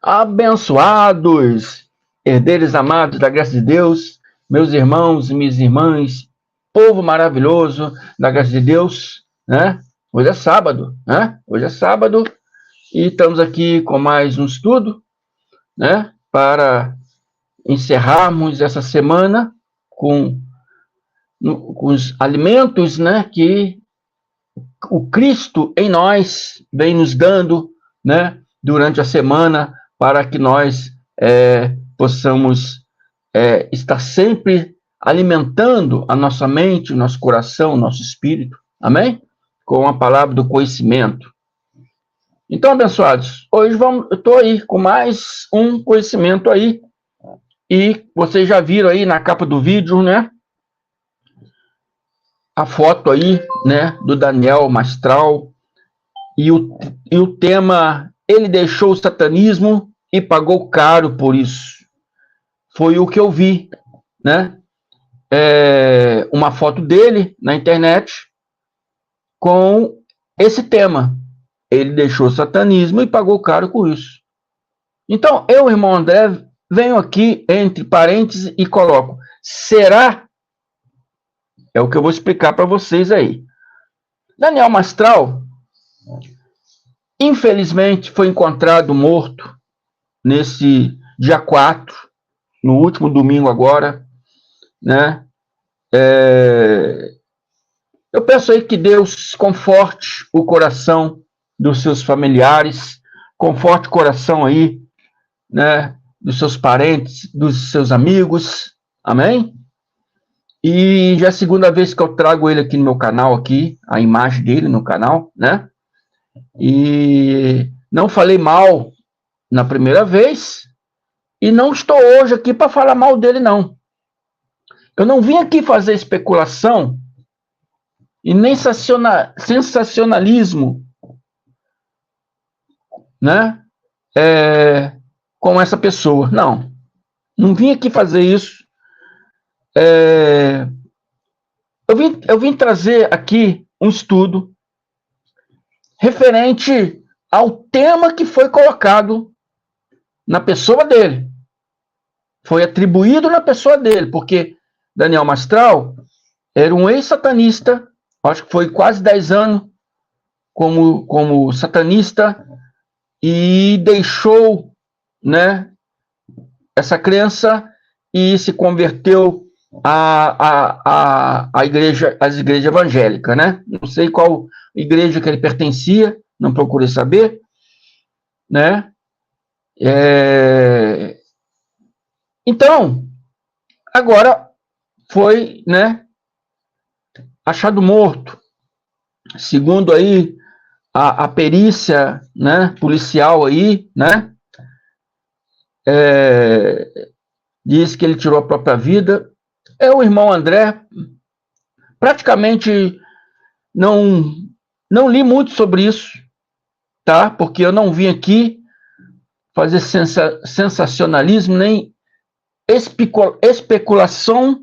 Abençoados, herdeiros amados da graça de Deus, meus irmãos e minhas irmãs, povo maravilhoso da graça de Deus, né? Hoje é sábado, né? Hoje é sábado e estamos aqui com mais um estudo, né? Para encerrarmos essa semana com os alimentos, né? Que o Cristo em nós vem nos dando, né? Durante a semana, para que nós possamos estar sempre alimentando a nossa mente, o nosso coração, o nosso espírito, amém? Com a palavra do conhecimento. Então, abençoados, hoje eu estou aí com mais um conhecimento aí, e vocês já viram aí na capa do vídeo, né? A foto aí, né, do Daniel Mastral, e o tema, ele deixou o satanismo e pagou caro por isso. Foi o que eu vi, né? Uma foto dele na internet com esse tema. Ele deixou o satanismo e pagou caro por isso. Então, eu, irmão André, venho aqui entre parênteses e coloco: será? É o que eu vou explicar para vocês aí. Daniel Mastral, infelizmente, foi encontrado morto nesse dia 4, no último domingo agora, né? Eu peço aí que Deus conforte o coração dos seus familiares, conforte o coração aí, né, dos seus parentes, dos seus amigos, amém? E já é a segunda vez que eu trago ele aqui no meu canal, aqui, a imagem dele no canal, né? E não falei mal na primeira vez, e não estou hoje aqui para falar mal dele, não. Eu não vim aqui fazer especulação e nem sensacionalismo, né? Com essa pessoa. Não vim aqui fazer isso. Eu vim trazer aqui um estudo referente ao tema que foi colocado na pessoa dele. Foi atribuído na pessoa dele, porque Daniel Mastral era um ex-satanista, acho que foi quase 10 anos como satanista, e deixou, né, essa crença e se converteu às igrejas evangélicas, né? Não sei qual igreja que ele pertencia, não procurei saber, né? Então, agora foi, né, achado morto. Segundo aí a perícia, né, policial aí, né, diz que ele tirou a própria vida. O irmão André praticamente não li muito sobre isso, tá? Porque eu não vim aqui fazer sensacionalismo nem especulação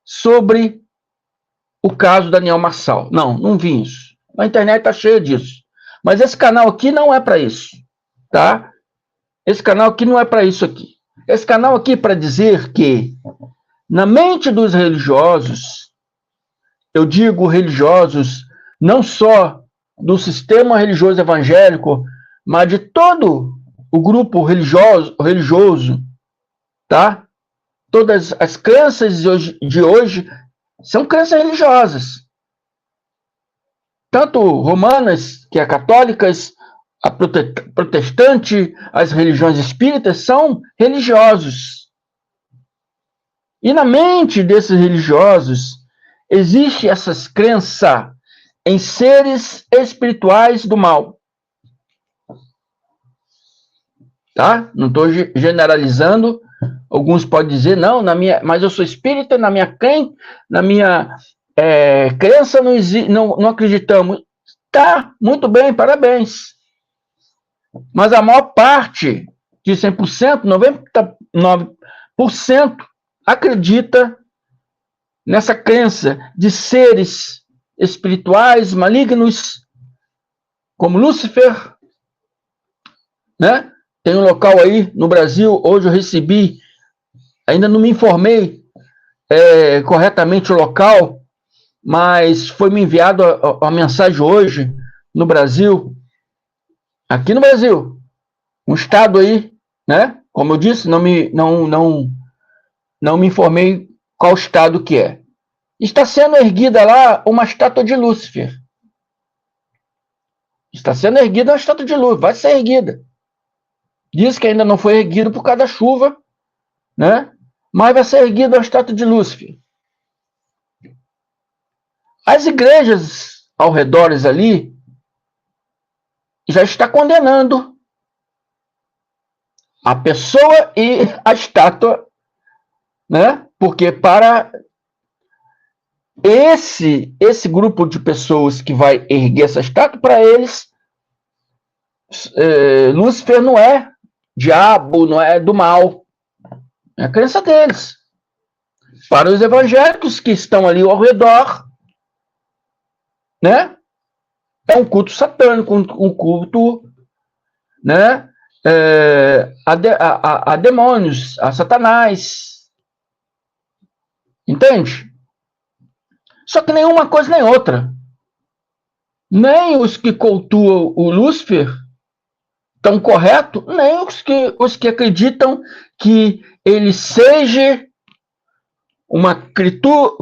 sobre o caso Daniel Mastral. Não vi isso. A internet tá cheia disso. Mas esse canal aqui não é para isso, tá? Esse canal aqui não é para isso aqui. Esse canal aqui é para dizer que, na mente dos religiosos, eu digo religiosos não só do sistema religioso evangélico, mas de todo o grupo religioso, tá? Todas as crenças de hoje são crenças religiosas. Tanto romanas, que é católicas, a protestante, as religiões espíritas, são religiosos. E na mente desses religiosos, existe essa crença em seres espirituais do mal. Tá? Não estou generalizando. Alguns podem dizer, mas eu sou espírita, na minha crença não acreditamos. Tá, muito bem, parabéns. Mas a maior parte, de 100%, 99%, acredita nessa crença de seres espirituais malignos, como Lúcifer, né? tem um local aí no Brasil, hoje eu recebi, ainda não me informei corretamente o local, mas foi me enviado a mensagem hoje no Brasil, aqui no Brasil, um estado aí, né? Como eu disse, não me informei qual estado que é. Está sendo erguida lá uma estátua de Lúcifer. Está sendo erguida uma estátua de Lúcifer, vai ser erguida. Diz que ainda não foi erguido por causa da chuva, né? Mas vai ser erguida uma estátua de Lúcifer. As igrejas ao redor ali já está condenando a pessoa e a estátua, né? Porque para esse grupo de pessoas que vai erguer essa estátua, para eles, Lúcifer não é diabo, não é do mal. É a crença deles. Para os evangélicos que estão ali ao redor, né? É um culto satânico, um culto, né? A demônios, a Satanás. Entende? Só que nenhuma coisa nem outra. Nem os que cultuam o Lúcifer estão corretos, nem os que acreditam que ele seja uma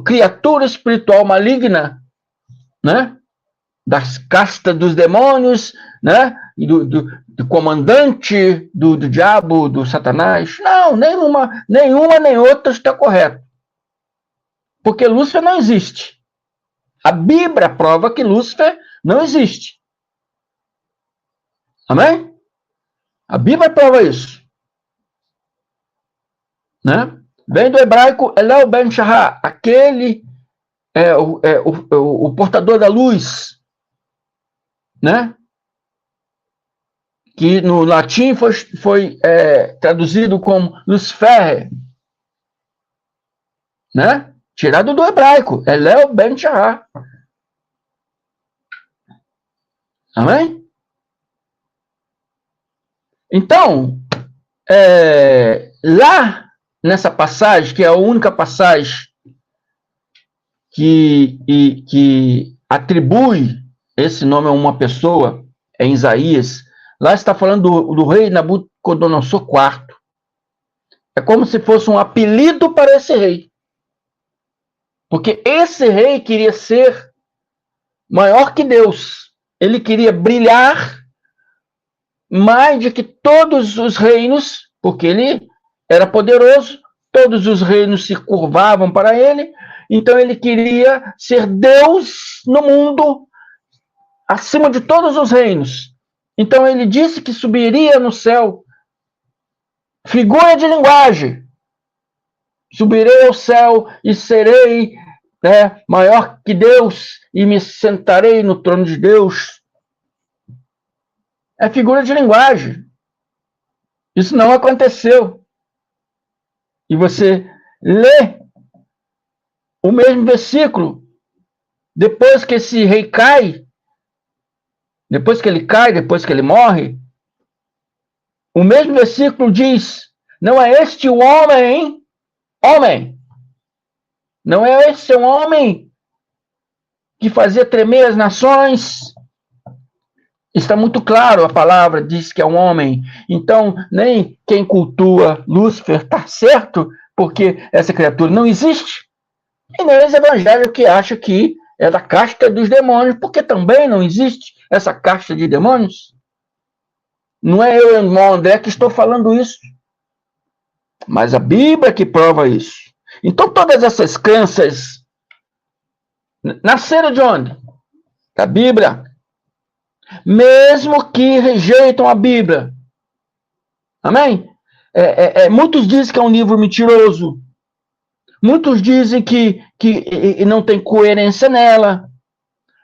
criatura espiritual maligna, né? Das castas dos demônios, né? Do comandante do diabo, do Satanás. Não, nenhuma nem outra está correta. Porque Lúcifer não existe. A Bíblia prova que Lúcifer não existe. Amém? A Bíblia prova isso. Né? Vem do hebraico Elel Ben Shahar, aquele o portador da luz, né? Que no latim foi traduzido como Lucifer, né? Tirado do hebraico, Elel Ben Shahar. Amém? Então, lá nessa passagem, que é a única passagem que atribui esse nome a uma pessoa, é em Isaías, lá está falando do rei Nabucodonosor IV. É como se fosse um apelido para esse rei. Porque esse rei queria ser maior que Deus. Ele queria brilhar mais do que todos os reinos, porque ele era poderoso, todos os reinos se curvavam para ele, então ele queria ser Deus no mundo, acima de todos os reinos. Então ele disse que subiria no céu. Figura de linguagem. Subirei ao céu e serei maior que Deus e me sentarei no trono de Deus. É figura de linguagem. Isso não aconteceu. E você lê o mesmo versículo depois que esse rei cai, depois que ele morre, o mesmo versículo diz: não é este o homem, não é esse o homem que fazia tremer as nações? Está muito claro, a palavra diz que é um homem. Então, nem quem cultua Lúcifer está certo, porque essa criatura não existe. E nem os evangélicos que acham que é da casta dos demônios, porque também não existe essa casta de demônios. Não é eu, irmão André, que estou falando isso. Mas a Bíblia que prova isso. Então, todas essas crenças nasceram de onde? Da Bíblia. Mesmo que rejeitam a Bíblia. Amém? Muitos dizem que é um livro mentiroso. Muitos dizem que não tem coerência nela.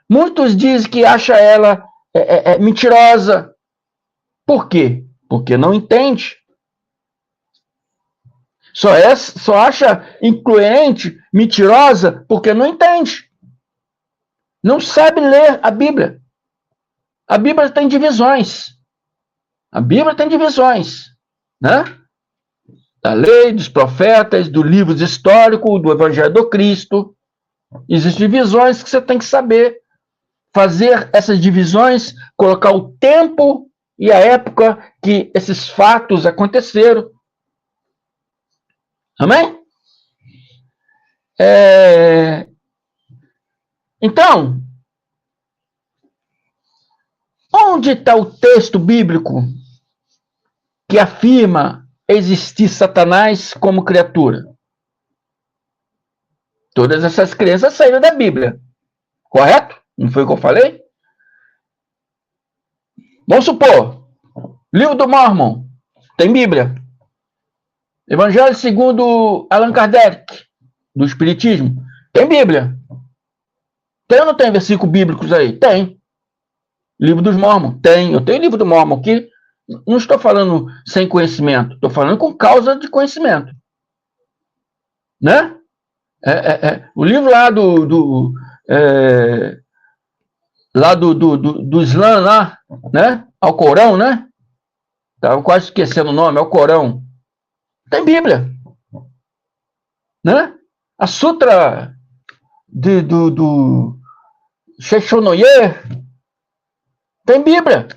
Muitos dizem que acham ela mentirosa. Por quê? Porque não entende. Só acha incoerente, mentirosa, porque não entende. Não sabe ler a Bíblia. A Bíblia tem divisões. A Bíblia tem divisões, né? Da lei, dos profetas, do livro histórico, do Evangelho do Cristo. Existem divisões que você tem que saber fazer essas divisões, colocar o tempo e a época que esses fatos aconteceram. Amém? Então, onde está o texto bíblico que afirma existir Satanás como criatura? Todas essas crenças saíram da Bíblia. Correto? Não foi o que eu falei? Vamos supor, livro do Mormon, tem Bíblia. Evangelho segundo Allan Kardec, do Espiritismo, tem Bíblia. Tem ou não tem versículos bíblicos aí? Tem. Livro dos Mormon, tem. Eu tenho livro do Mormon aqui. Não estou falando sem conhecimento, estou falando com causa de conhecimento. Né? O livro lá do Islã, lá, né? Alcorão, né? Estava quase esquecendo o nome, Alcorão. Tem Bíblia. Né? A Sutra do Sheshonoye tem Bíblia.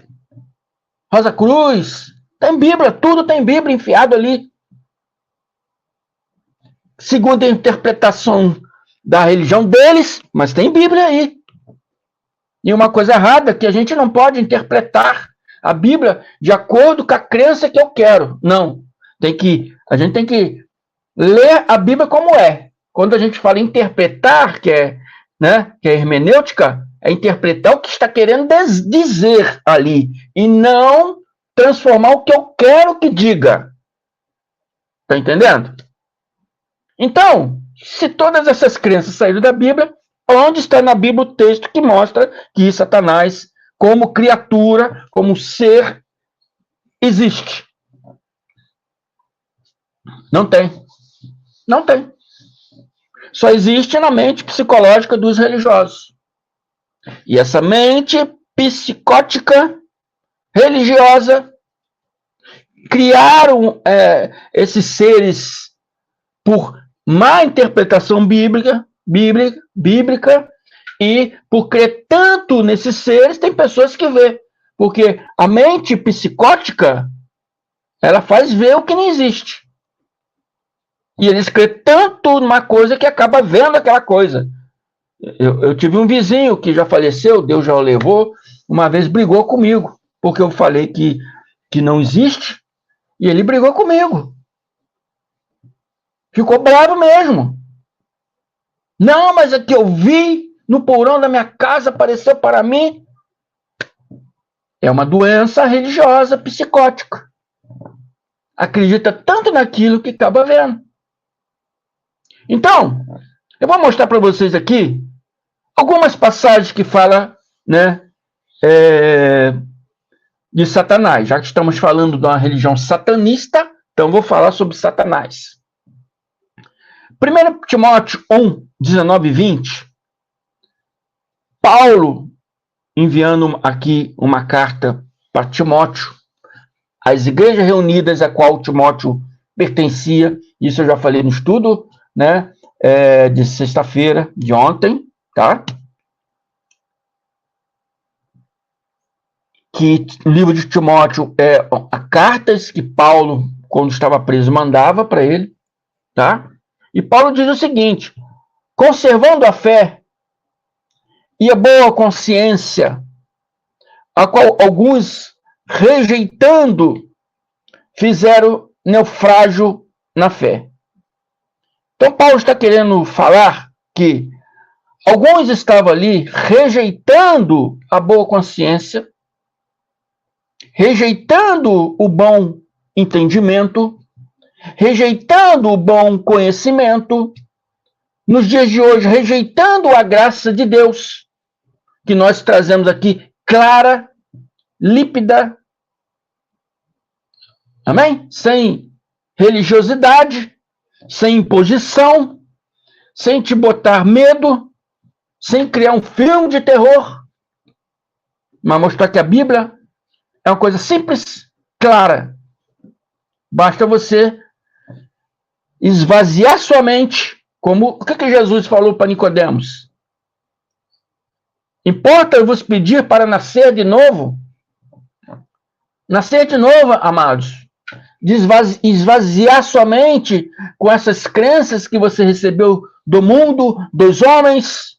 Rosa Cruz, tem Bíblia, tudo tem Bíblia enfiado ali. Segundo a interpretação da religião deles, mas tem Bíblia aí. E uma coisa errada é que a gente não pode interpretar a Bíblia de acordo com a crença que eu quero. Não. A gente tem que ler a Bíblia como é. Quando a gente fala interpretar, que é hermenêutica, é interpretar o que está querendo dizer ali. E não transformar o que eu quero que diga. Está entendendo? Então, se todas essas crenças saíram da Bíblia, onde está na Bíblia o texto que mostra que Satanás, como criatura, como ser, existe? Não tem. Não tem. Só existe na mente psicológica dos religiosos. E essa mente psicótica, religiosa, criaram esses seres por má interpretação bíblica, e por crer tanto nesses seres, tem pessoas que vê. Porque a mente psicótica, ela faz ver o que não existe. E eles crêem tanto numa coisa que acaba vendo aquela coisa. Eu tive um vizinho que já faleceu, Deus já o levou, uma vez brigou comigo, porque eu falei que não existe, e ele brigou comigo. Ficou bravo mesmo. Não, mas é que eu vi no porão da minha casa, apareceu para mim. É uma doença religiosa, psicótica. Acredita tanto naquilo que acaba vendo. Então, eu vou mostrar para vocês aqui algumas passagens que falam, né, de Satanás. Já que estamos falando de uma religião satanista, então vou falar sobre Satanás. 1 Timóteo 1, 19 e 20, Paulo enviando aqui uma carta para Timóteo, as igrejas reunidas a qual Timóteo pertencia, isso eu já falei no estudo, né, de sexta-feira, de ontem, tá? Que o livro de Timóteo é a cartas que Paulo, quando estava preso, mandava para ele, tá? E Paulo diz o seguinte: conservando a fé e a boa consciência, a qual alguns, rejeitando, fizeram naufrágio na fé. Então, Paulo está querendo falar que alguns estavam ali rejeitando a boa consciência, rejeitando o bom entendimento, rejeitando o bom conhecimento, nos dias de hoje, rejeitando a graça de Deus, que nós trazemos aqui clara, límpida, amém? Sem religiosidade, sem imposição, sem te botar medo, sem criar um filme de terror, mas mostrar que a Bíblia é uma coisa simples, clara. Basta você esvaziar sua mente, como o que Jesus falou para Nicodemos? Importa eu vos pedir para nascer de novo? Nascer de novo, amados. Esvaziar sua mente com essas crenças que você recebeu do mundo, dos homens.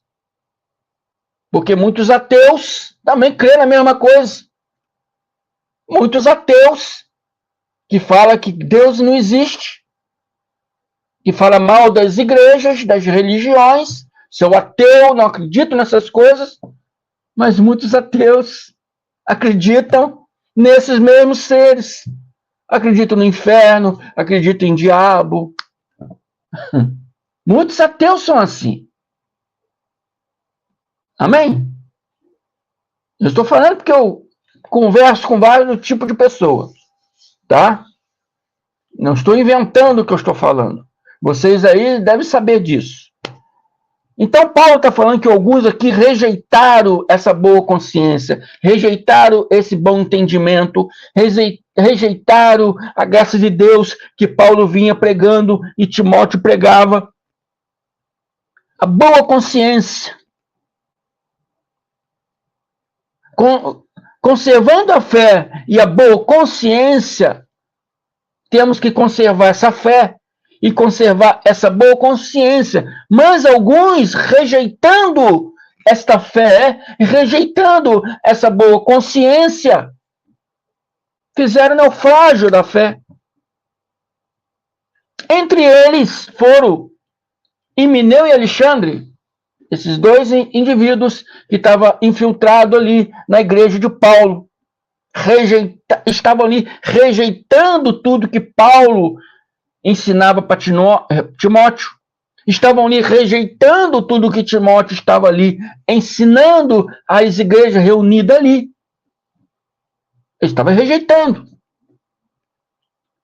Porque muitos ateus também creem na mesma coisa. Muitos ateus que falam que Deus não existe, que falam mal das igrejas, das religiões. Sou ateu, não acredito nessas coisas. Mas muitos ateus acreditam nesses mesmos seres. Acreditam no inferno, acreditam em diabo. Muitos ateus são assim. Amém? Eu estou falando porque eu converso com vários tipos de pessoas. Tá? Não estou inventando o que eu estou falando. Vocês aí devem saber disso. Então, Paulo está falando que alguns aqui rejeitaram essa boa consciência, rejeitaram esse bom entendimento, rejeitaram a graça de Deus que Paulo vinha pregando e Timóteo pregava. A boa consciência. Conservando a fé e a boa consciência, temos que conservar essa fé e conservar essa boa consciência. Mas alguns, rejeitando esta fé, rejeitando essa boa consciência, fizeram naufrágio da fé. Entre eles foram Himeneu e Alexandre, esses dois indivíduos que estavam infiltrados ali na igreja de Paulo. Estavam ali rejeitando tudo que Paulo ensinava para Timóteo. Estavam ali rejeitando tudo que Timóteo estava ali ensinando às igrejas reunidas ali. Ele estava rejeitando.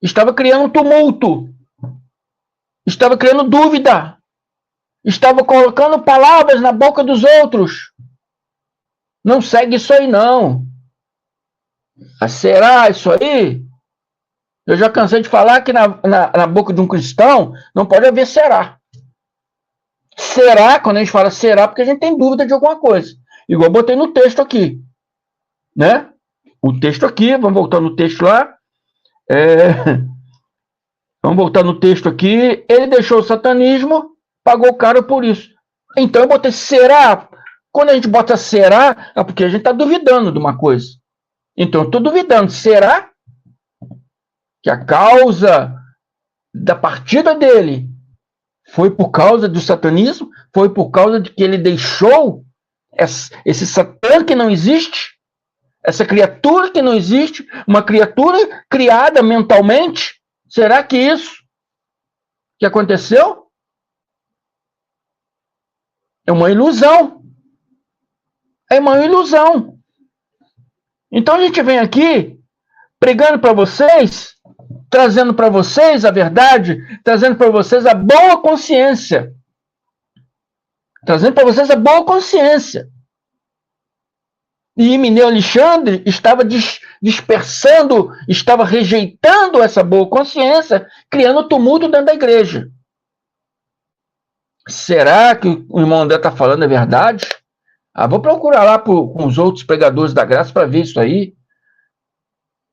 Estava criando tumulto. Estava criando dúvida. Estava colocando palavras na boca dos outros. Não segue isso aí, não. Será isso aí? Eu já cansei de falar que na boca de um cristão não pode haver será. Será, quando a gente fala será, porque a gente tem dúvida de alguma coisa. Igual eu botei no texto aqui. Né? O texto aqui, vamos voltar no texto lá. Vamos voltar no texto aqui. Ele deixou o satanismo, pagou caro por isso. Então eu botei será. Quando a gente bota será, é porque a gente está duvidando de uma coisa. Então eu estou duvidando. Será que a causa da partida dele foi por causa do satanismo? Foi por causa de que ele deixou esse Satã que não existe? Essa criatura que não existe? Uma criatura criada mentalmente? Será que isso que aconteceu é uma ilusão? É uma ilusão. Então a gente vem aqui pregando para vocês, trazendo para vocês a verdade, trazendo para vocês a boa consciência. Trazendo para vocês a boa consciência. E Himeneu Alexandre estava dispersando, estava rejeitando essa boa consciência, criando tumulto dentro da igreja. Será que o irmão André está falando a verdade? Vou procurar lá com os outros pregadores da graça para ver isso aí.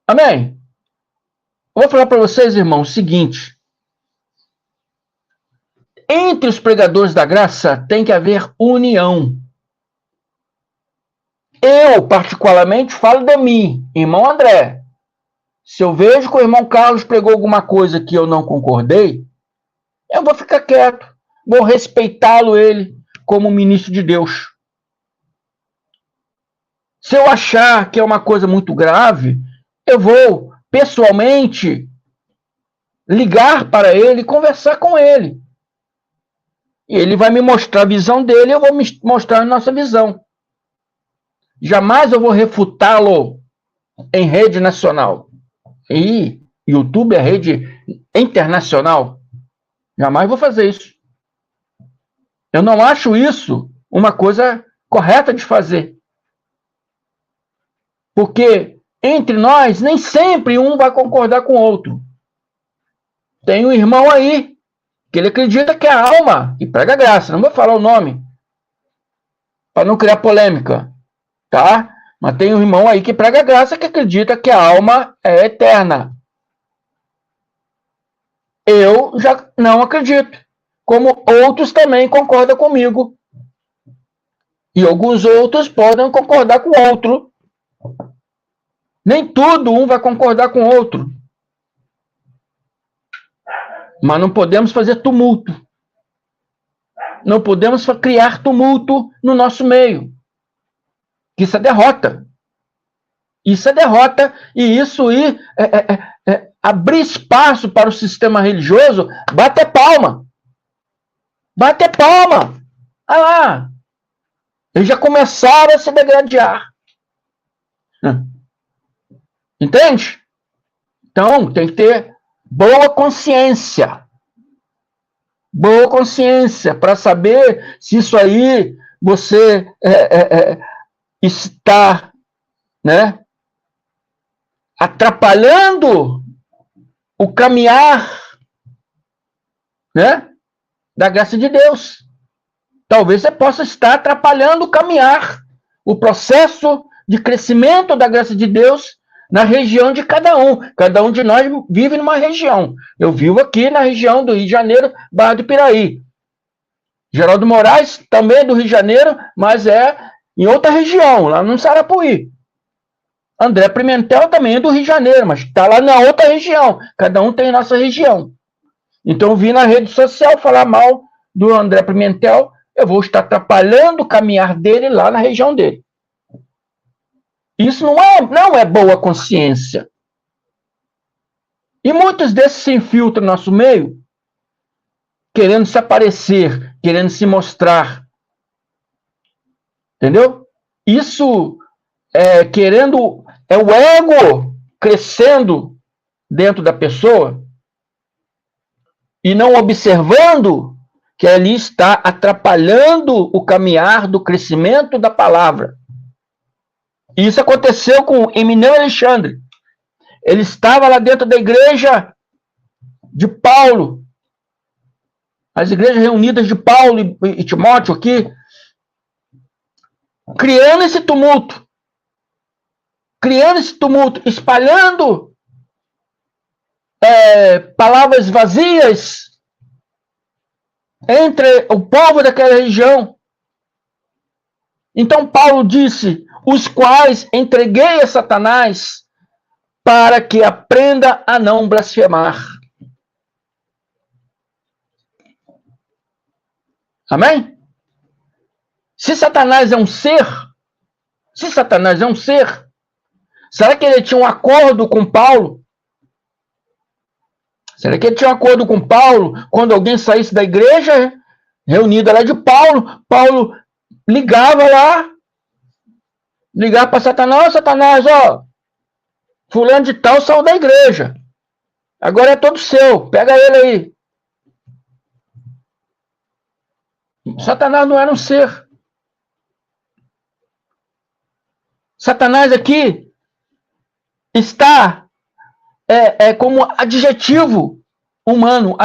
Amém? Vou falar para vocês, irmãos, o seguinte. Entre os pregadores da graça tem que haver união. Eu, particularmente, falo de mim, irmão André. Se eu vejo que o irmão Carlos pregou alguma coisa que eu não concordei, eu vou ficar quieto. Vou respeitá-lo, ele, como ministro de Deus. Se eu achar que é uma coisa muito grave, eu vou, pessoalmente, ligar para ele e conversar com ele. E ele vai me mostrar a visão dele, eu vou me mostrar a nossa visão. Jamais eu vou refutá-lo em rede nacional. E YouTube é rede internacional. Jamais vou fazer isso. Eu não acho isso uma coisa correta de fazer. Porque entre nós, nem sempre um vai concordar com o outro. Tem um irmão aí, que ele acredita que a alma, e prega graça, não vou falar o nome, para não criar polêmica, tá? Mas tem um irmão aí que prega graça que acredita que a alma é eterna. Eu já não acredito. Como outros também concordam comigo. E alguns outros podem concordar com outro. Nem tudo um vai concordar com o outro. Mas não podemos fazer tumulto. Não podemos criar tumulto no nosso meio. Isso é derrota. Isso é derrota, e isso abrir espaço para o sistema religioso, bater palma. Bater palma. Olha lá. Eles já começaram a se degradar. Entende? Então, tem que ter boa consciência. Boa consciência para saber se isso aí você está, né, atrapalhando o caminhar, né, da graça de Deus. Talvez você possa estar atrapalhando o caminhar, o processo de crescimento da graça de Deus na região de cada um. Cada um de nós vive numa região. Eu vivo aqui na região do Rio de Janeiro, Barra do Piraí. Geraldo Moraes também é do Rio de Janeiro, mas é em outra região, lá no Sarapuí. André Pimentel também é do Rio de Janeiro, mas está lá na outra região. Cada um tem a nossa região. Então, eu vi na rede social falar mal do André Pimentel, eu vou estar atrapalhando o caminhar dele lá na região dele. Isso não é boa consciência. E muitos desses se infiltram no nosso meio, querendo se aparecer, querendo se mostrar. Entendeu? Isso é o ego crescendo dentro da pessoa e não observando que ali está atrapalhando o caminhar do crescimento da palavra. Isso aconteceu com Emineu Alexandre. Ele estava lá dentro da igreja de Paulo, as igrejas reunidas de Paulo e Timóteo aqui, criando esse tumulto, espalhando palavras vazias entre o povo daquela região. Então Paulo disse, os quais entreguei a Satanás para que aprenda a não blasfemar. Amém? Se Satanás é um ser, será que ele tinha um acordo com Paulo? Será que ele tinha um acordo com Paulo quando alguém saísse da igreja reunida lá de Paulo? Paulo ligava para Satanás, ó, fulano de tal saiu da igreja. Agora é todo seu, pega ele aí. Satanás não era um ser. Satanás aqui está como adjetivo humano,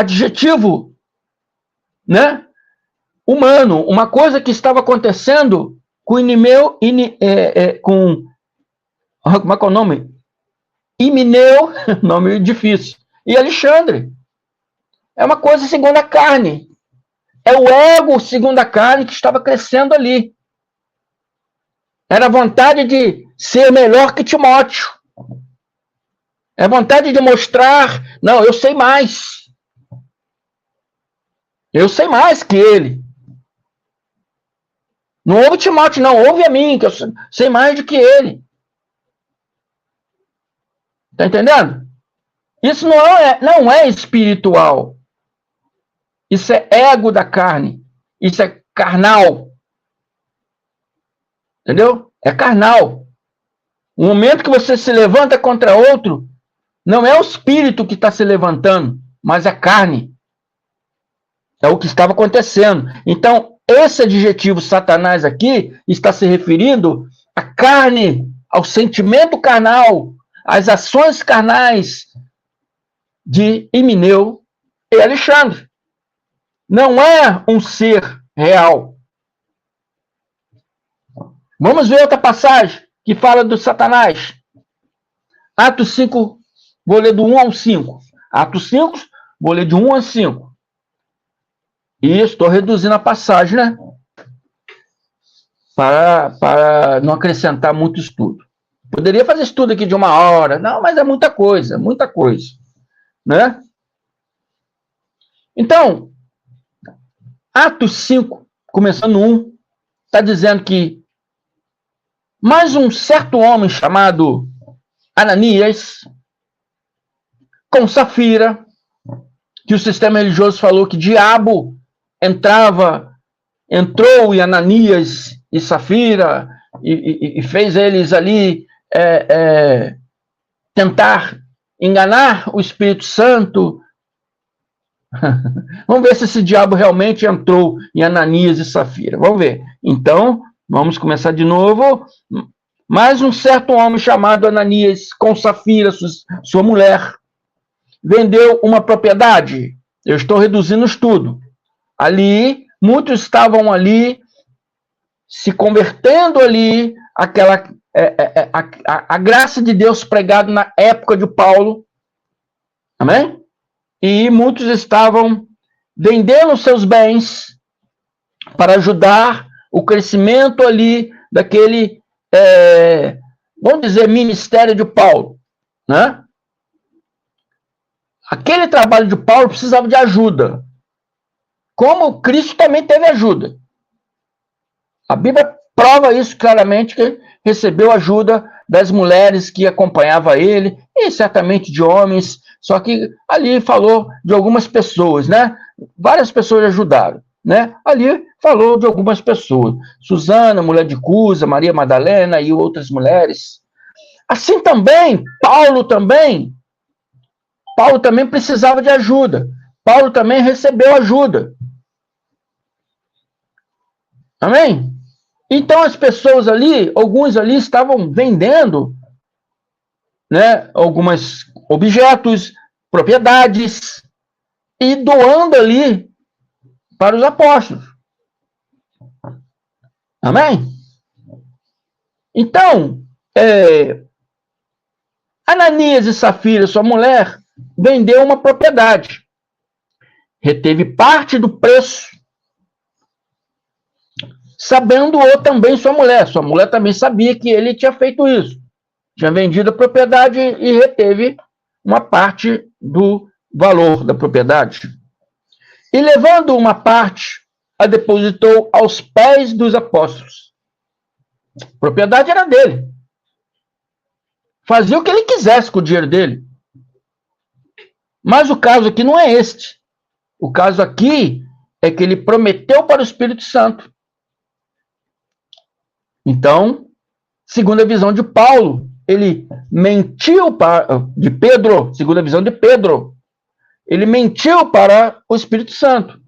né? Humano, uma coisa que estava acontecendo com Emineu, como é que é o nome? Emineu, nome difícil, e Alexandre. É uma coisa segundo a carne. É o ego segundo a carne que estava crescendo ali. Era a vontade de ser melhor que Timóteo. É a vontade de mostrar, não, eu sei mais. Eu sei mais que ele. Não ouve Timóteo, não, ouve a mim, que eu sei mais do que ele. Tá entendendo? Isso não é espiritual. Isso é ego da carne. Isso é carnal. Entendeu? É carnal. O momento que você se levanta contra outro, não é o espírito que está se levantando, mas a carne. É o que estava acontecendo. Então, esse adjetivo Satanás aqui está se referindo à carne, ao sentimento carnal, às ações carnais de Himeneu e Alexandre. Não é um ser real. Vamos ver outra passagem que fala do Satanás. Atos 5, vou ler do 1 ao 5. Atos 5, vou ler de 1 a 5. E estou reduzindo a passagem, né? Para não acrescentar muito estudo. Poderia fazer estudo aqui de 1 hora. Não, mas é muita coisa, né? Então, Atos 5, começando 1, está dizendo que mais um certo homem chamado Ananias, com Safira, que o sistema religioso falou que diabo entrou em Ananias e Safira e fez eles ali tentar enganar o Espírito Santo. Vamos ver se esse diabo realmente entrou em Ananias e Safira. Vamos ver. Então, vamos começar de novo. Mais um certo homem chamado Ananias, com Safira, sua mulher, vendeu uma propriedade. Eu estou reduzindo o estudo. Ali, muitos estavam ali, se convertendo ali, a graça de Deus pregada na época de Paulo. Amém? E muitos estavam vendendo seus bens para ajudar o crescimento ali daquele, vamos dizer, ministério de Paulo, né? Aquele trabalho de Paulo precisava de ajuda, como Cristo também teve ajuda. A Bíblia prova isso claramente, que recebeu ajuda das mulheres que acompanhavam ele, e certamente de homens, só que ali falou de algumas pessoas, né? Várias pessoas ajudaram, né? Ali falou de algumas pessoas. Susana, mulher de Cusa, Maria Madalena e outras mulheres. Assim também, Paulo também precisava de ajuda. Paulo também recebeu ajuda. Amém? Então as pessoas ali, alguns ali estavam vendendo, né, alguns objetos, propriedades, e doando ali para os apóstolos. Amém? Então, Ananias e Safira, sua mulher, vendeu uma propriedade. Reteve parte do preço, sabendo-o também sua mulher. Sua mulher também sabia que ele tinha feito isso. Tinha vendido a propriedade e reteve uma parte do valor da propriedade. E levando uma parte, a depositou aos pés dos apóstolos. A propriedade era dele. Fazia o que ele quisesse com o dinheiro dele. Mas o caso aqui não é este. O caso aqui é que ele prometeu para o Espírito Santo. Então, segundo a visão de Paulo, ele mentiu de Pedro, segundo a visão de Pedro, ele mentiu para o Espírito Santo.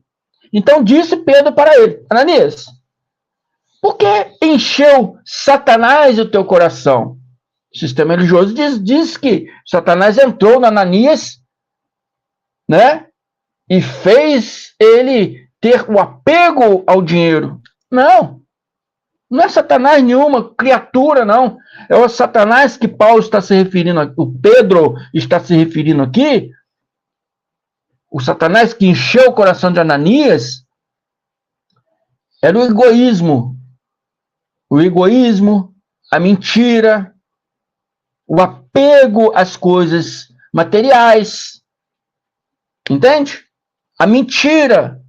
Então disse Pedro para ele: Ananias, por que encheu Satanás o teu coração? O sistema religioso diz que Satanás entrou na Ananias, né? E fez ele ter o apego ao dinheiro. Não é Satanás nenhuma criatura, não. É o Satanás que Paulo está se referindo, o Pedro está se referindo aqui. O Satanás que encheu o coração de Ananias era o egoísmo. O egoísmo, a mentira, o apego às coisas materiais. Entende? A mentira.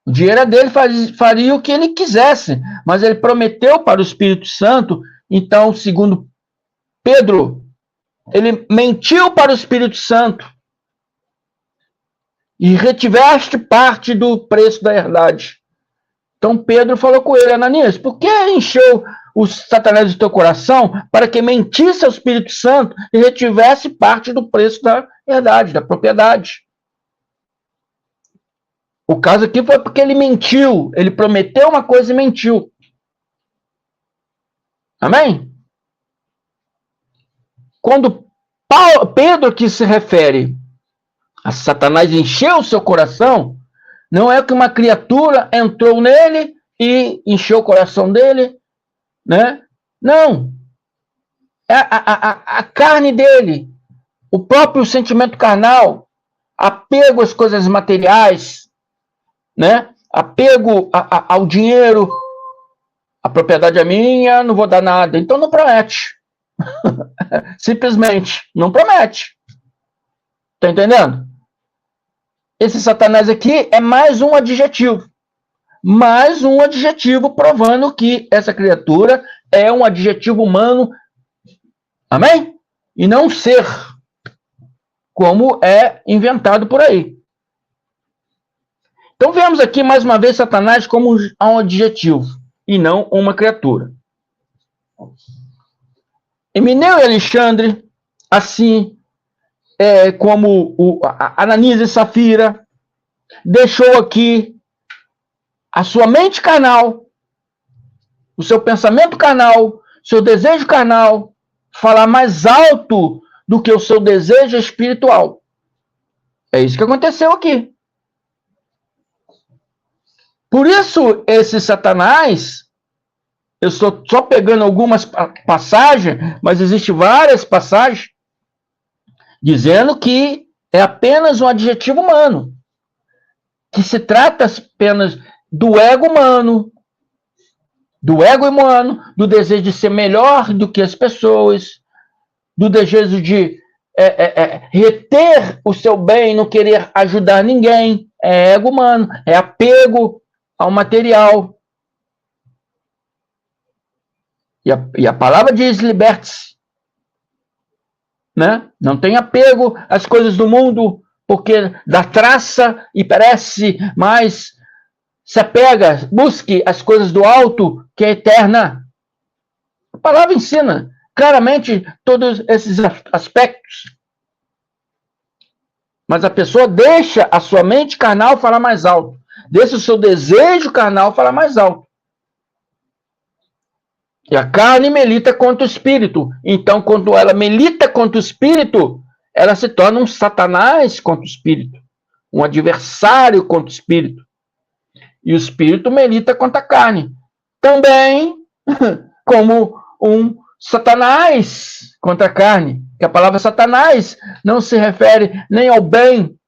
O dinheiro dele faria o que ele quisesse, mas ele prometeu para o Espírito Santo. Então, segundo Pedro, ele mentiu para o Espírito Santo e retiveste parte do preço da herdade. Então Pedro falou com ele: Ananias, por que encheu o Satanás do teu coração para que mentisse ao Espírito Santo e retivesse parte do preço da herdade, da propriedade? O caso aqui foi porque ele mentiu. Ele prometeu uma coisa e mentiu. Amém? quando Pedro que se refere a Satanás encheu o seu coração, não é que uma criatura entrou nele e encheu o coração dele, né? Não. É a carne dele, o próprio sentimento carnal, apego às coisas materiais, né? Apego ao dinheiro, a propriedade é minha, não vou dar nada, então não promete. Simplesmente, não promete. Tá entendendo? Esse Satanás aqui é mais um adjetivo. Mais um adjetivo provando que essa criatura é um adjetivo humano. Amém? E não um ser, como é inventado por aí. Então vemos aqui mais uma vez Satanás como um adjetivo e não uma criatura. Emineu e Alexandre, assim como Ananias e Safira, deixou aqui a sua mente carnal, o seu pensamento carnal, seu desejo carnal, falar mais alto do que o seu desejo espiritual. É isso que aconteceu aqui. Por isso, esse Satanás, eu estou só pegando algumas passagens, mas existem várias passagens, dizendo que é apenas um adjetivo humano, que se trata apenas do ego humano, do desejo de ser melhor do que as pessoas, do desejo de reter o seu bem, não querer ajudar ninguém, é ego humano, é apego ao material. E a palavra diz: liberte-se. Né? Não tem apego às coisas do mundo, porque dá traça e perece, mas se apega, busque as coisas do alto, que é eterna. A palavra ensina claramente todos esses aspectos. Mas a pessoa deixa a sua mente carnal falar mais alto. Deixa o seu desejo carnal falar mais alto. E a carne milita contra o espírito. Então, quando ela milita contra o espírito, ela se torna um Satanás contra o espírito. Um adversário contra o espírito. E o espírito milita contra a carne. Também como um Satanás contra a carne. Que a palavra Satanás não se refere nem ao bem,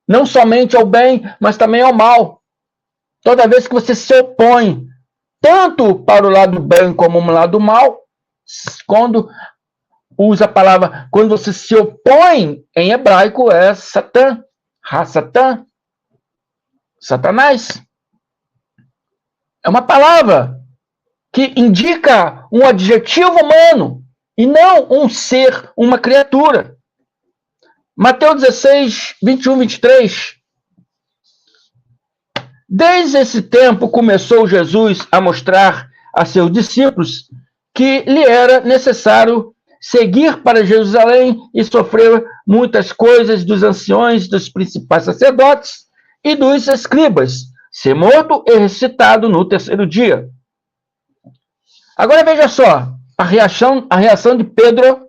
não somente ao bem, mas também ao mal. Toda vez que você se opõe, tanto para o lado bem como o lado mal, quando usa a palavra, quando você se opõe, em hebraico é Satã, Ha-Satã, Satanás. É uma palavra que indica um adjetivo humano e não um ser, uma criatura. Mateus 16, 21, 23. Desde esse tempo começou Jesus a mostrar a seus discípulos que lhe era necessário seguir para Jerusalém e sofrer muitas coisas dos anciões, dos principais sacerdotes e dos escribas, ser morto e ressuscitado no terceiro dia. Agora veja só a reação de Pedro,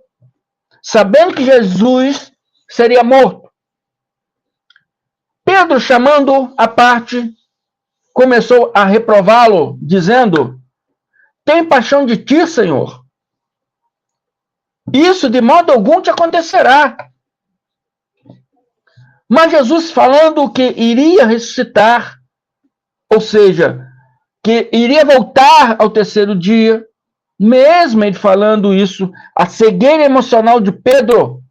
sabendo que Jesus seria morto. Pedro, chamando à parte, começou a reprová-lo, dizendo: tem paixão de ti, Senhor. Isso de modo algum te acontecerá. Mas Jesus, falando que iria ressuscitar, ou seja, que iria voltar ao terceiro dia, mesmo ele falando isso, a cegueira emocional de Pedro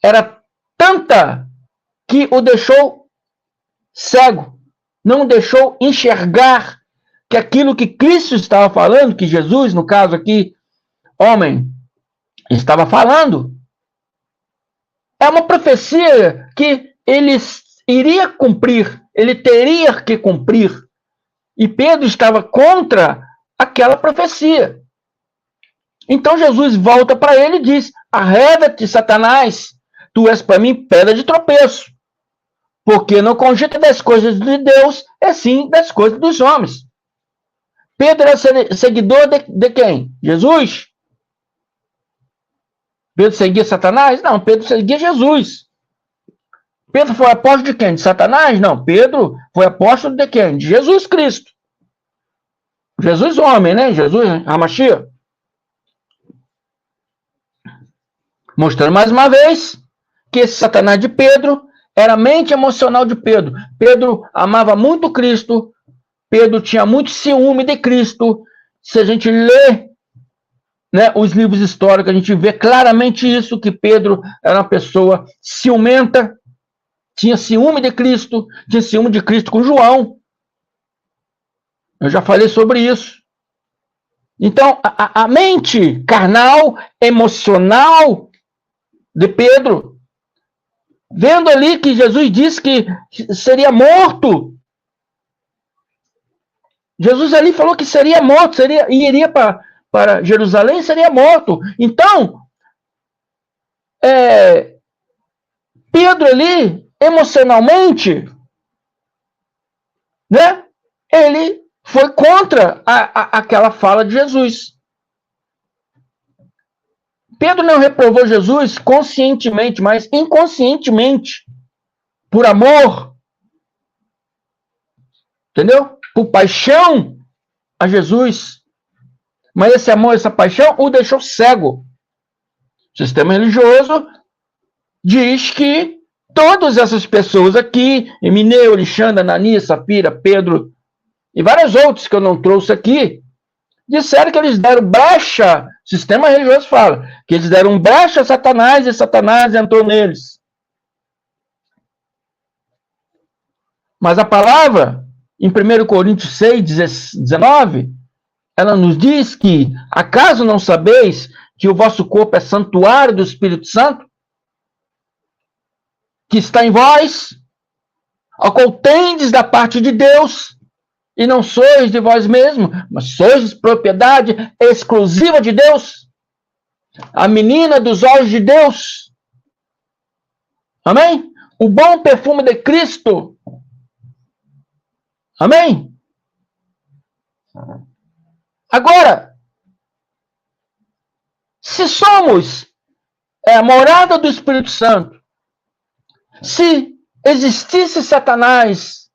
era tanta que o deixou cego, não deixou enxergar que aquilo que Cristo estava falando, que Jesus, no caso aqui, homem, estava falando, é uma profecia que ele iria cumprir, ele teria que cumprir. E Pedro estava contra aquela profecia. Então Jesus volta para ele e diz: arreda-te, Satanás, tu és para mim pedra de tropeço, porque não cogita das coisas de Deus, é sim das coisas dos homens. Pedro era seguidor de quem? Jesus. Pedro seguia Satanás? Não, Pedro seguia Jesus. Pedro foi apóstolo de quem? De Satanás? Não, Pedro foi apóstolo de quem? De Jesus Cristo. Jesus homem, né? Jesus Hamashia. Mostrando mais uma vez que esse Satanás de Pedro era a mente emocional de Pedro. Pedro amava muito Cristo. Pedro tinha muito ciúme de Cristo. Se a gente lê, né, os livros históricos, a gente vê claramente isso, que Pedro era uma pessoa ciumenta, tinha ciúme de Cristo, tinha ciúme de Cristo com João. Eu já falei sobre isso. Então, a mente carnal, emocional de Pedro, vendo ali que Jesus disse que seria morto. Jesus ali falou que seria morto, iria para Jerusalém e seria morto. Então, Pedro ali, emocionalmente, né, ele foi contra aquela fala de Jesus. Pedro não reprovou Jesus conscientemente, mas inconscientemente, por amor, entendeu? Por paixão a Jesus. Mas esse amor, essa paixão, o deixou cego. O sistema religioso diz que todas essas pessoas aqui, Emineu, Alexandre, Ananias, Safira, Pedro e vários outros que eu não trouxe aqui, disseram que eles deram brecha, o sistema religioso fala, que eles deram brecha a Satanás e Satanás entrou neles. Mas a palavra, em 1 Coríntios 6, 19, ela nos diz que, acaso não sabeis que o vosso corpo é santuário do Espírito Santo, que está em vós, ao qual tendes da parte de Deus, e não sois de vós mesmos, mas sois propriedade exclusiva de Deus, a menina dos olhos de Deus. Amém? O bom perfume de Cristo. Amém? Agora, se somos a morada do Espírito Santo, se existisse Satanás,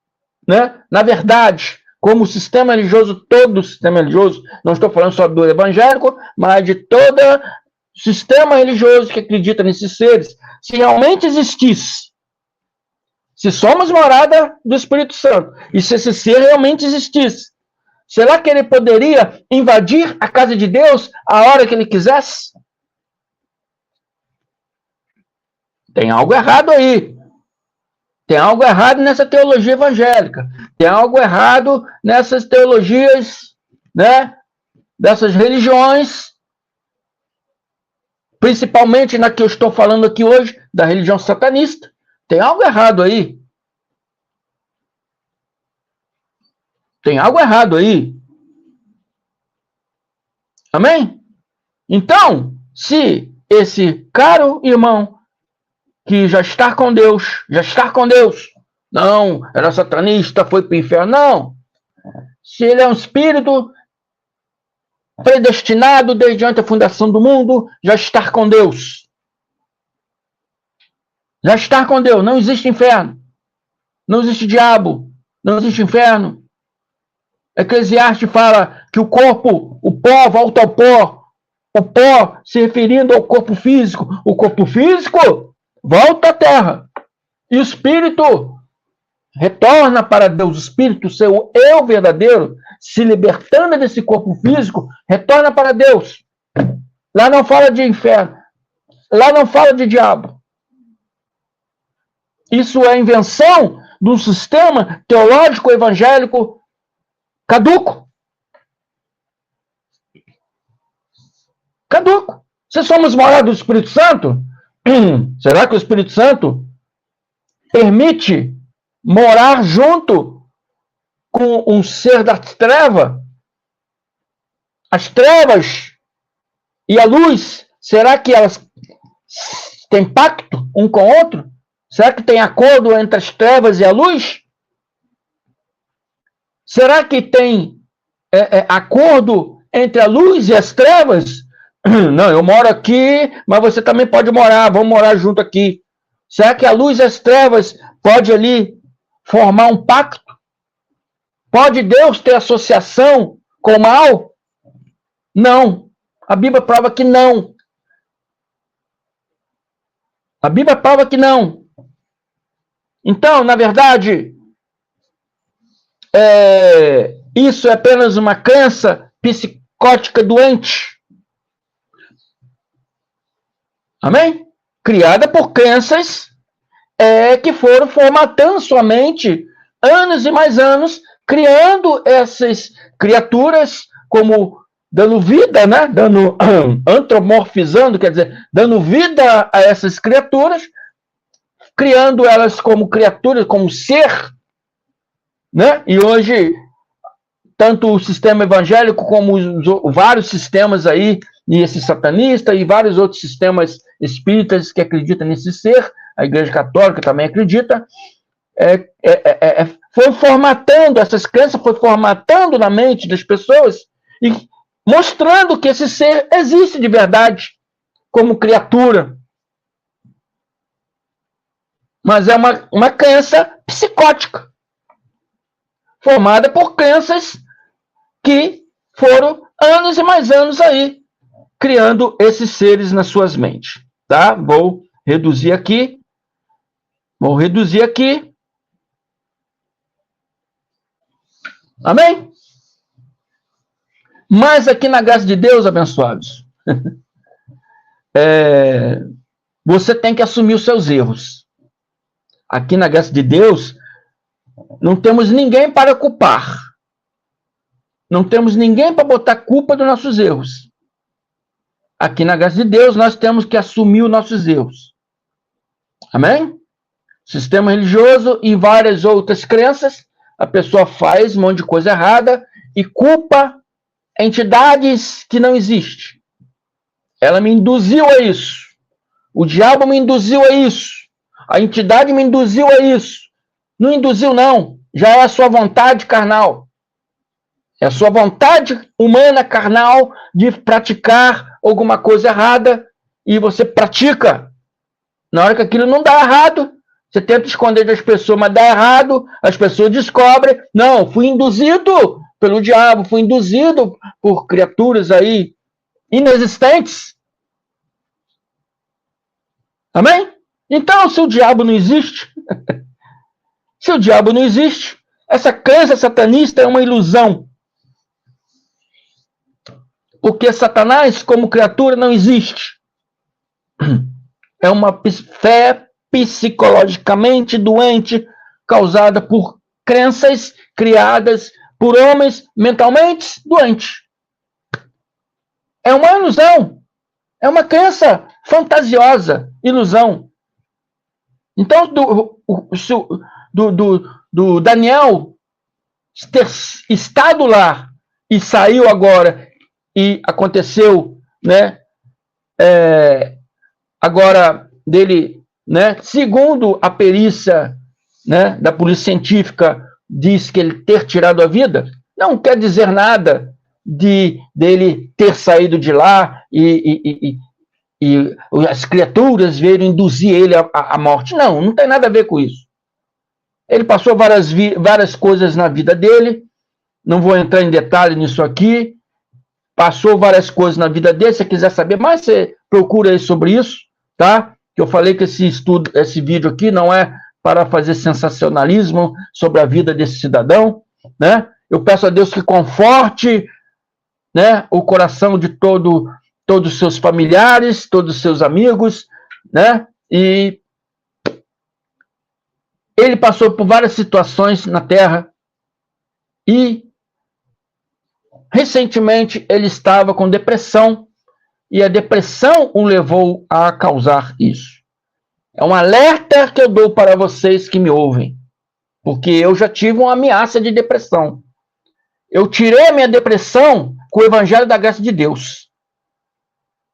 né, na verdade, como o sistema religioso, todo o sistema religioso, não estou falando só do evangélico, mas de todo o sistema religioso que acredita nesses seres, se realmente existisse, se somos morada do Espírito Santo, e se esse ser realmente existisse, será que ele poderia invadir a casa de Deus a hora que ele quisesse? Tem algo errado aí. Tem algo errado nessa teologia evangélica. Tem algo errado nessas teologias, né, dessas religiões, principalmente na que eu estou falando aqui hoje, da religião satanista. Tem algo errado aí. Tem algo errado aí. Amém? Então, se esse caro irmão que já está com Deus, não, era satanista, foi para o inferno, não. Se ele é um espírito predestinado desde antes da fundação do mundo, já está com Deus. Já está com Deus, não existe inferno, não existe diabo, não existe inferno. Eclesiastes fala que o corpo, o pó, volta ao pó. O pó se referindo ao corpo físico. O corpo físico volta à terra. E o espírito retorna para Deus. O espírito, seu eu verdadeiro, se libertando desse corpo físico, retorna para Deus. Lá não fala de inferno. Lá não fala de diabo. Isso é invenção de um sistema teológico evangélico caduco. Caduco. Se somos morada do Espírito Santo, será que o Espírito Santo permite morar junto com um ser da treva? As trevas e a luz, será que elas têm pacto um com o outro? Será que tem acordo entre as trevas e a luz? Será que tem acordo entre a luz e as trevas? Não, eu moro aqui, mas você também pode morar, vamos morar junto aqui. Será que a luz e as trevas pode ali formar um pacto? Pode Deus ter associação com o mal? Não. A Bíblia prova que não. A Bíblia prova que não. Então, na verdade, isso é apenas uma crença psicótica doente. Amém? Criada por crenças que foram formatando sua mente anos e mais anos, criando essas criaturas como dando vida, né? Dando antropomorfizando, quer dizer, dando vida a essas criaturas, criando elas como criaturas, como ser, né? E hoje tanto o sistema evangélico como vários sistemas aí, e esse satanista e vários outros sistemas espíritas que acreditam nesse ser, a Igreja Católica também acredita, foi formatando, essas crenças foi formatando na mente das pessoas e mostrando que esse ser existe de verdade, como criatura. Mas é uma crença psicótica, formada por crenças que foram anos e mais anos aí, criando esses seres nas suas mentes. Tá? Vou reduzir aqui. Amém? Mas aqui na graça de Deus, abençoados, você tem que assumir os seus erros. Aqui na graça de Deus, não temos ninguém para culpar. Não temos ninguém para botar culpa dos nossos erros. Aqui na graça de Deus, nós temos que assumir os nossos erros. Amém? Sistema religioso e várias outras crenças, a pessoa faz um monte de coisa errada e culpa entidades que não existem. Ela me induziu a isso. O diabo me induziu a isso. A entidade me induziu a isso. Não induziu, não. Já é a sua vontade carnal. É a sua vontade humana carnal de praticar alguma coisa errada e você pratica. Na hora que aquilo não dá errado, você tenta esconder das pessoas, mas dá errado, as pessoas descobrem. Não, fui induzido pelo diabo, fui induzido por criaturas aí inexistentes. Amém? Então, se o diabo não existe, se o diabo não existe, essa crença satanista é uma ilusão. Porque Satanás, como criatura, não existe. É uma fé psicologicamente doente, causada por crenças criadas por homens mentalmente doentes. É uma ilusão. É uma crença fantasiosa, ilusão. Então, do Daniel ter estado lá e saiu agora e aconteceu, né? Agora dele, né? Segundo a perícia, né? Da polícia científica diz que ele ter tirado a vida, não quer dizer nada dele ter saído de lá e as criaturas vieram induzir ele à morte. Não tem nada a ver com isso. Ele passou várias coisas na vida dele, não vou entrar em detalhe nisso aqui, passou várias coisas na vida dele, se você quiser saber mais, você procura aí sobre isso, tá? Que eu falei que esse vídeo aqui não é para fazer sensacionalismo sobre a vida desse cidadão, né? Eu peço a Deus que conforte, né, o coração de todos os seus familiares, todos os seus amigos, né? E ele passou por várias situações na Terra e recentemente ele estava com depressão e a depressão o levou a causar isso. É um alerta que eu dou para vocês que me ouvem, porque eu já tive uma ameaça de depressão. Eu tirei a minha depressão com o Evangelho da Graça de Deus.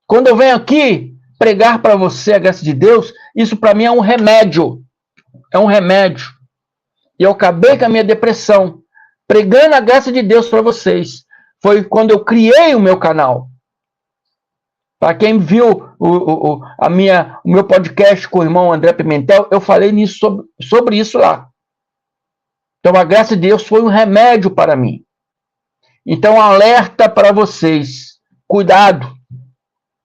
Quando eu venho aqui pregar para você a graça de Deus, isso para mim é um remédio. É um remédio. E eu acabei com a minha depressão, pregando a graça de Deus para vocês. Foi quando eu criei o meu canal. Para quem viu o meu podcast com o irmão André Pimentel, eu falei sobre isso lá. Então, a graça de Deus foi um remédio para mim. Então, alerta para vocês. Cuidado.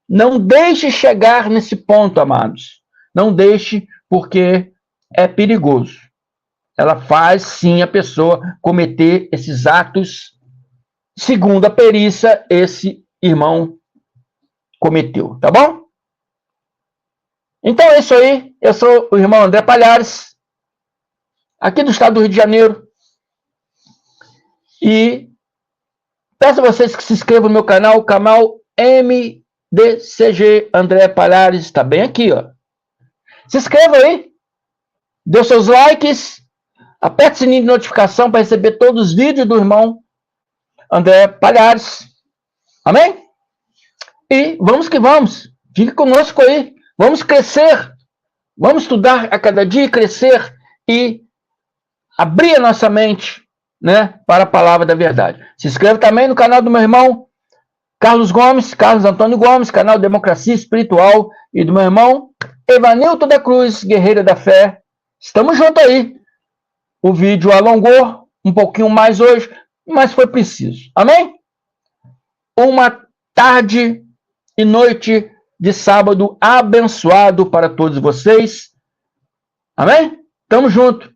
Não deixe chegar nesse ponto, amados. Não deixe, porque é perigoso. Ela faz, sim, a pessoa cometer esses atos, segundo a perícia, esse irmão cometeu. Tá bom? Então é isso aí. Eu sou o irmão André Palhares, aqui do estado do Rio de Janeiro. E peço a vocês que se inscrevam no meu canal, o canal MDCG André Palhares, está bem aqui, ó. Se inscreva aí, dê seus likes, aperte o sininho de notificação para receber todos os vídeos do irmão André Palhares. Amém? E vamos que vamos. Fique conosco aí. Vamos crescer. Vamos estudar a cada dia, crescer e abrir a nossa mente, né, para a palavra da verdade. Se inscreva também no canal do meu irmão Carlos Gomes, Carlos Antônio Gomes, canal Democracia Espiritual, e do meu irmão Evanilton da Cruz, Guerreiro da Fé. Estamos juntos aí. O vídeo alongou um pouquinho mais hoje, mas foi preciso. Amém? Uma tarde e noite de sábado abençoado para todos vocês. Amém? Tamo junto.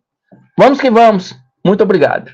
Vamos que vamos. Muito obrigado.